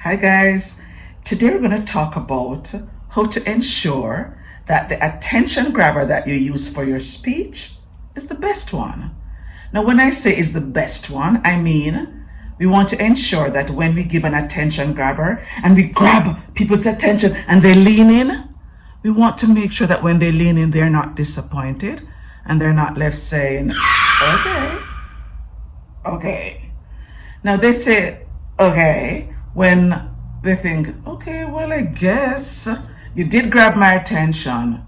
Hi guys, today we're going to talk about how to ensure that the attention grabber that you use for your speech is the best one. Now when I say is the best one, I mean we want to ensure that when we give an attention grabber and we grab people's attention and they lean in, we want to make sure that when they lean in they're not disappointed and they're not left saying, okay. Now they say, okay, when they think, okay, well, I guess you did grab my attention,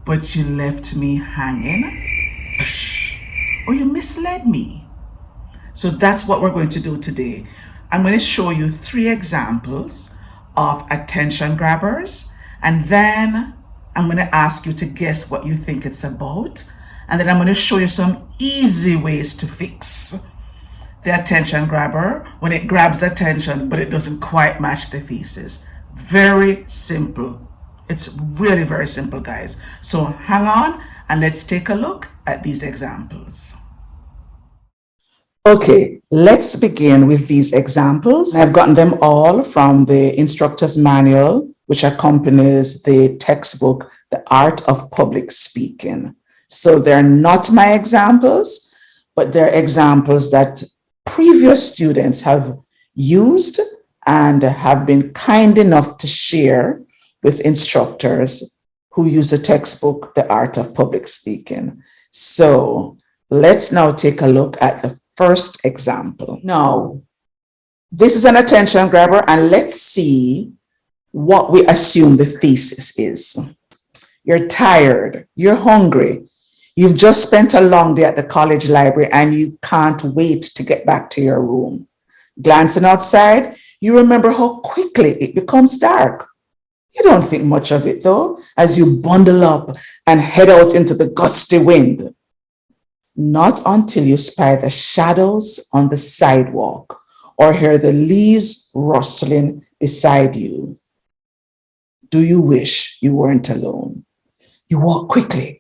but you left me hanging, or you misled me. So that's what we're going to do today. I'm going to show you 3 examples of attention grabbers, and then I'm going to ask you to guess what you think it's about, and then I'm going to show you some easy ways to fix the attention grabber when it grabs attention but it doesn't quite match the thesis. Very simple. It's really very simple, guys. So hang on and let's take a look at these examples. Okay, let's begin with these examples. I've gotten them all from the instructor's manual, which accompanies the textbook, The Art of Public Speaking. So they're not my examples, but they're examples that previous students have used and have been kind enough to share with instructors who use the textbook, The Art of Public Speaking. So let's now take a look at the first example. Now, this is an attention grabber, and let's see what we assume the thesis is. You're tired, you're hungry, you've just spent a long day at the college library and you can't wait to get back to your room. Glancing outside, you remember how quickly it becomes dark. You don't think much of it though, as you bundle up and head out into the gusty wind. Not until you spy the shadows on the sidewalk or hear the leaves rustling beside you. Do you wish you weren't alone? You walk quickly,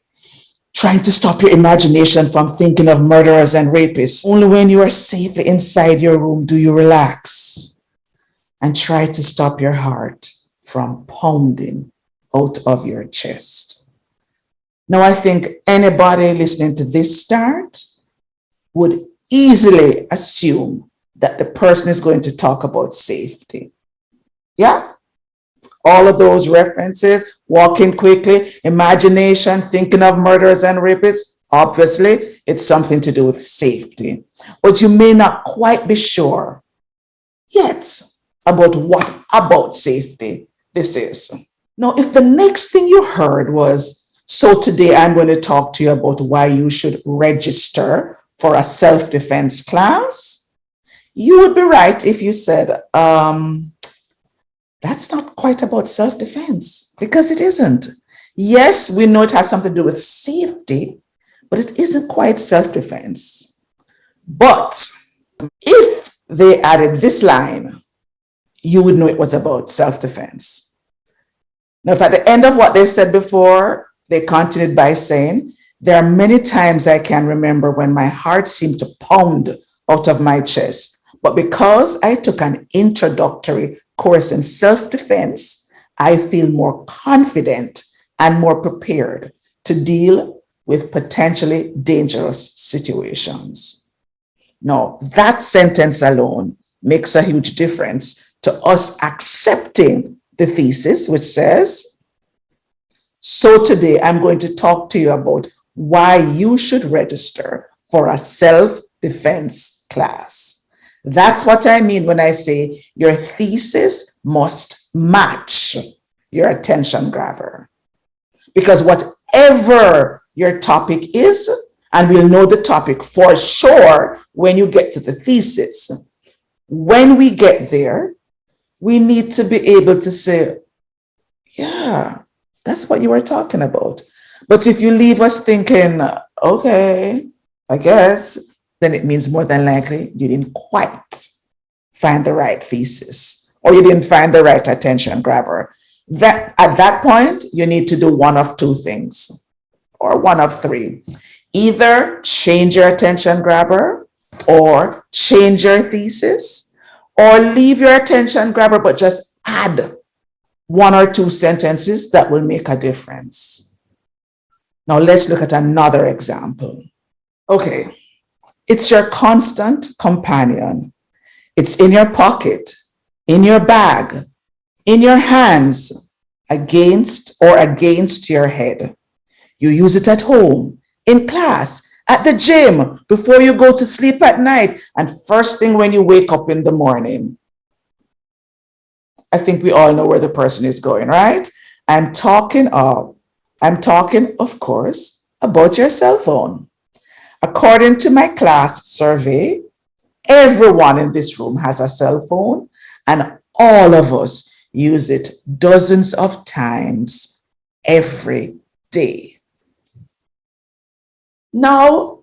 trying to stop your imagination from thinking of murderers and rapists. Only when you are safely inside your room do you relax and try to stop your heart from pounding out of your chest. Now, I think anybody listening to this start would easily assume that the person is going to talk about safety. Yeah? All of those references, walking quickly, imagination, thinking of murderers and rapists, obviously it's something to do with safety. But you may not quite be sure yet about what about safety this is. Now, if the next thing you heard was, so today I'm going to talk to you about why you should register for a self-defense class, you would be right if you said, that's not quite about self-defense, because it isn't. Yes, we know it has something to do with safety, but it isn't quite self-defense. But if they added this line, you would know it was about self-defense. Now, if at the end of what they said before, they continued by saying, there are many times I can remember when my heart seemed to pound out of my chest, but because I took an introductory course in self-defense, I feel more confident and more prepared to deal with potentially dangerous situations. Now, that sentence alone makes a huge difference to us accepting the thesis, which says, so today I'm going to talk to you about why you should register for a self-defense class. That's what I mean when I say your thesis must match your attention grabber. Because whatever your topic is, and we'll know the topic for sure when you get to the thesis, when we get there, we need to be able to say, yeah, that's what you were talking about. But if you leave us thinking, okay, I guess, then it means more than likely you didn't quite find the right thesis or you didn't find the right attention grabber. That at that point, you need to do one of 2 things or one of 3. Either change your attention grabber or change your thesis, or leave your attention grabber, but just add one or two sentences that will make a difference. Now let's look at another example. Okay, it's your constant companion. It's in your pocket, in your bag, in your hands, against your head. You use it at home, in class, at the gym, before you go to sleep at night, and first thing when you wake up in the morning. I think we all know where the person is going, right? I'm talking, of course, about your cell phone. According to my class survey, everyone in this room has a cell phone, and all of us use it dozens of times every day. Now,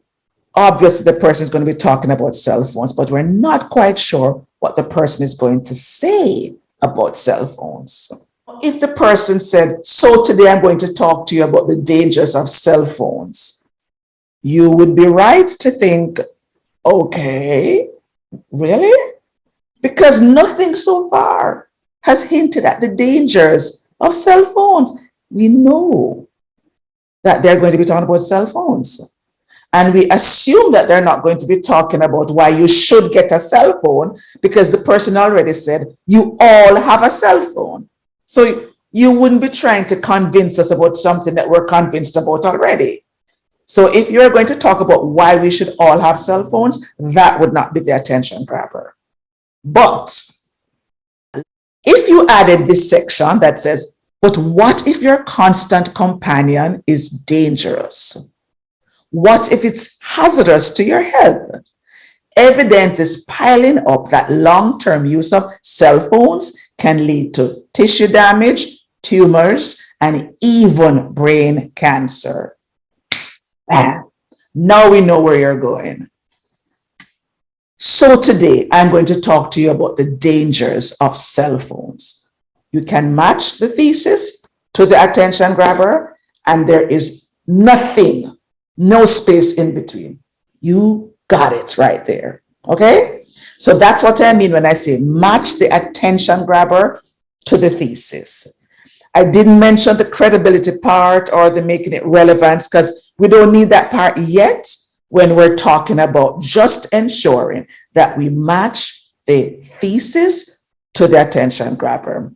obviously, the person is going to be talking about cell phones, but we're not quite sure what the person is going to say about cell phones. If the person said, so today I'm going to talk to you about the dangers of cell phones, you would be right to think, okay, really? Because nothing so far has hinted at the dangers of cell phones. We know that they're going to be talking about cell phones. And we assume that they're not going to be talking about why you should get a cell phone, because the person already said, you all have a cell phone. So you wouldn't be trying to convince us about something that we're convinced about already. So if you're going to talk about why we should all have cell phones, that would not be the attention grabber. But if you added this section that says, but what if your constant companion is dangerous? What if it's hazardous to your health? Evidence is piling up that long-term use of cell phones can lead to tissue damage, tumors, and even brain cancer. Now we know where you're going. So today, I'm going to talk to you about the dangers of cell phones. You can match the thesis to the attention grabber, and there is nothing, no space in between. You got it right there, okay? So that's what I mean when I say match the attention grabber to the thesis. I didn't mention the credibility part or the making it relevant, because we don't need that part yet when we're talking about just ensuring that we match the thesis to the attention grabber.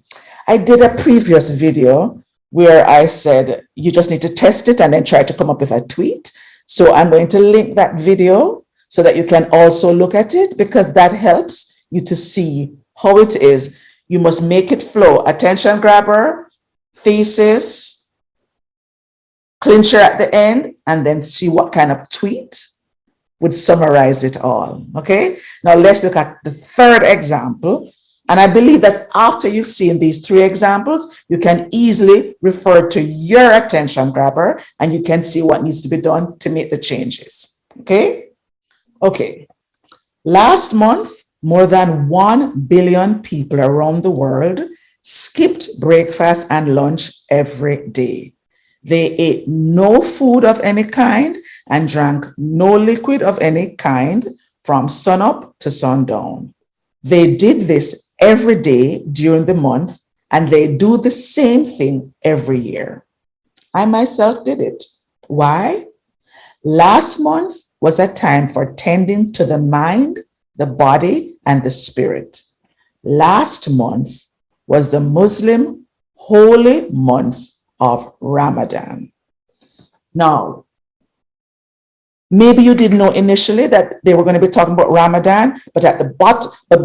I did a previous video where I said you just need to test it and then try to come up with a tweet. So I'm going to link that video so that you can also look at it, because that helps you to see how it is. You must make it flow. Attention grabber, thesis, clincher at the end, and then see what kind of tweet would summarize it all. Okay, now let's look at the third example. And I believe that after you've seen these three examples, you can easily refer to your attention grabber and you can see what needs to be done to make the changes. Okay, last month, more than 1 billion people around the world skipped breakfast and lunch every day. They ate no food of any kind and drank no liquid of any kind from sunup to sundown. They did this every day during the month, and they do the same thing every year. I myself did it. Why? Last month was a time for tending to the mind, the body, and the spirit. Last month was the Muslim holy month of Ramadan. Now, maybe you didn't know initially that they were going to be talking about Ramadan, but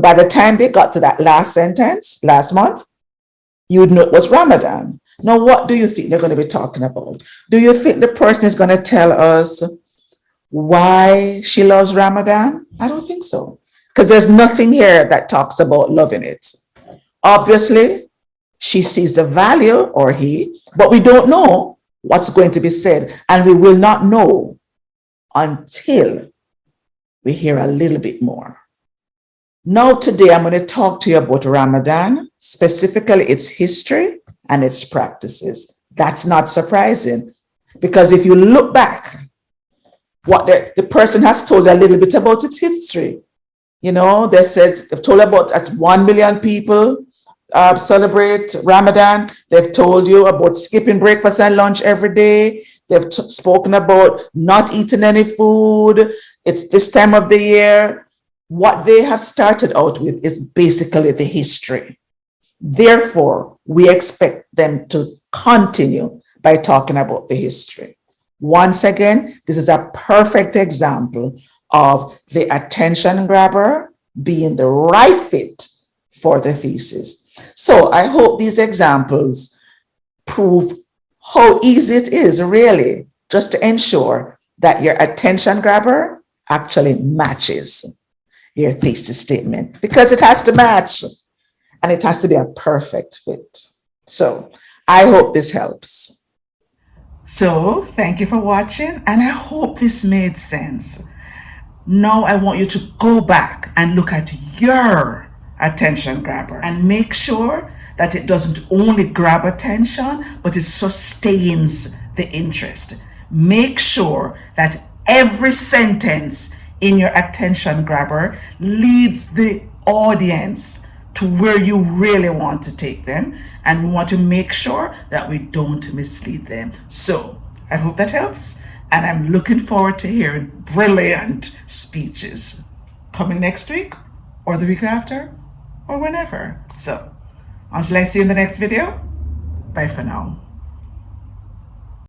by the time they got to that last sentence, last month, you would know it was Ramadan. Now, what do you think they're going to be talking about? Do you think the person is going to tell us why she loves Ramadan? I don't think so, because there's nothing here that talks about loving it. Obviously, she sees the value, or he, but we don't know what's going to be said, and we will not know until we hear a little bit more. Now, today, I'm going to talk to you about Ramadan, specifically its history and its practices. That's not surprising, because if you look back, what the person has told a little bit about its history. You know, they've told about as 1 million people celebrate Ramadan. They've told you about skipping breakfast and lunch every day. They've spoken about not eating any food. It's this time of the year. What they have started out with is basically the history. Therefore, we expect them to continue by talking about the history. Once again, this is a perfect example of the attention grabber being the right fit for the thesis. So I hope these examples prove how easy it is, really, just to ensure that your attention grabber actually matches your thesis statement, because it has to match and it has to be a perfect fit. So I hope this helps. So thank you for watching, and I hope this made sense. Now I want you to go back and look at your attention grabber and make sure that it doesn't only grab attention, but it sustains the interest. Make sure that every sentence in your attention grabber leads the audience to where you really want to take them, and we want to make sure that we don't mislead them. So I hope that helps, and I'm looking forward to hearing brilliant speeches coming next week or the week after or whenever. So until I see you in the next video, bye for now.